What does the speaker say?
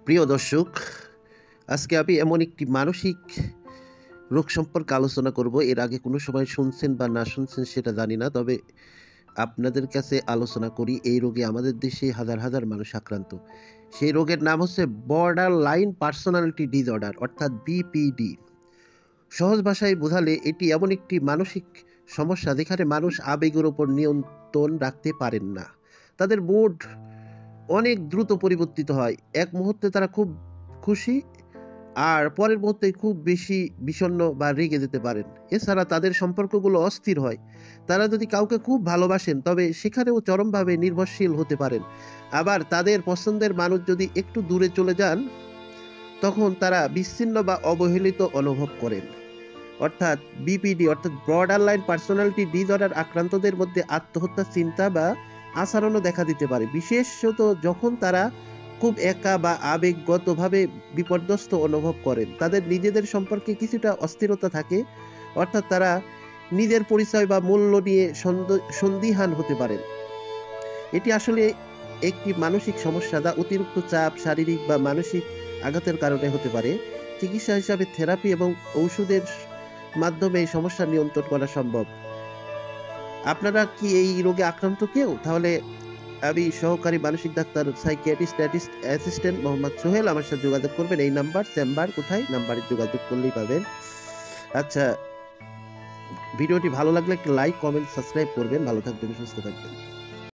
প্রিয় দর্শক, আজকে আমি এমন একটি মানসিক রোগ সম্পর্কে আলোচনা করব। এর আগে কোনো সময় শুনছেন বা না শুনছেন সেটা জানি না। তবে আপনাদের কাছে আলোচনা করি, এই রোগে আমাদের দেশে হাজার, হাজার মানুষ আক্রান্ত। সেই রোগের নাম হচ্ছে বর্ডার লাইন পার্সোনালিটি ডিসঅর্ডার অর্থাৎ বিপিডি। সহজ ভাষায় বোঝালে এটি এমন একটি মানসিক সমস্যা যেখানে মানুষ আবেগের উপর নিয়ন্ত্রণ রাখতে পারেন না। তাদের মুড অনেক দ্রুত পরিবর্তিত হয়। এক মুহূর্তে তারা খুব খুশি, আর পরের মুহূর্তেই খুব বেশি বিষণ্ণ বা রেগে যেতে পারেন। এছাড়া তাদের সম্পর্কগুলো অস্থির হয়। তারা যদি কাউকে খুব ভালোবাসেন তবে সেখানেও চরমভাবে নির্ভরশীল হতে পারেন। আবার তাদের পছন্দের মানুষ যদি একটু দূরে চলে যান তখন তারা বিচ্ছিন্ন বা অবহেলিত অনুভব করেন। অর্থাৎ বিপিডি অর্থাৎ বর্ডার লাইন পার্সোনালিটি ডিসঅর্ডার আক্রান্তদের মধ্যে আত্মহত্যার চিন্তা বা আচরণও দেখা দিতে পারে, বিশেষত যখন তারা খুব একা বা আবেগগতভাবে বিপর্যস্ত অনুভব করেন। তাদের নিজেদের সম্পর্কে কিছুটা অস্থিরতা থাকে, অর্থাৎ তারা নিজের পরিচয় বা মূল্য নিয়ে সন্দিহান হতে পারেন। এটি আসলে একটি মানসিক সমস্যা যা অতিরিক্ত চাপ, শারীরিক বা মানসিক আঘাতের কারণে হতে পারে। চিকিৎসা হিসাবে থেরাপি এবং ঔষধের মাধ্যমে এই সমস্যা নিয়ন্ত্রণ করা সম্ভব। আপনারা কি এই রোগে আক্রান্ত কেউ? তাহলে আমি সহকারী মানসিক doctor psychiatrist assistant Mohammad Sohel, আমার সাথে যোগাযোগ করবেন। এই নাম্বার, চেম্বার কোথায়, নাম্বারে যোগাযোগ করলেই পাবেন। আচ্ছা, ভিডিওটি ভালো লাগলে একটা লাইক, কমেন্ট, সাবস্ক্রাইব করবেন। ভালো থাকবেন, সুস্থ থাকবেন।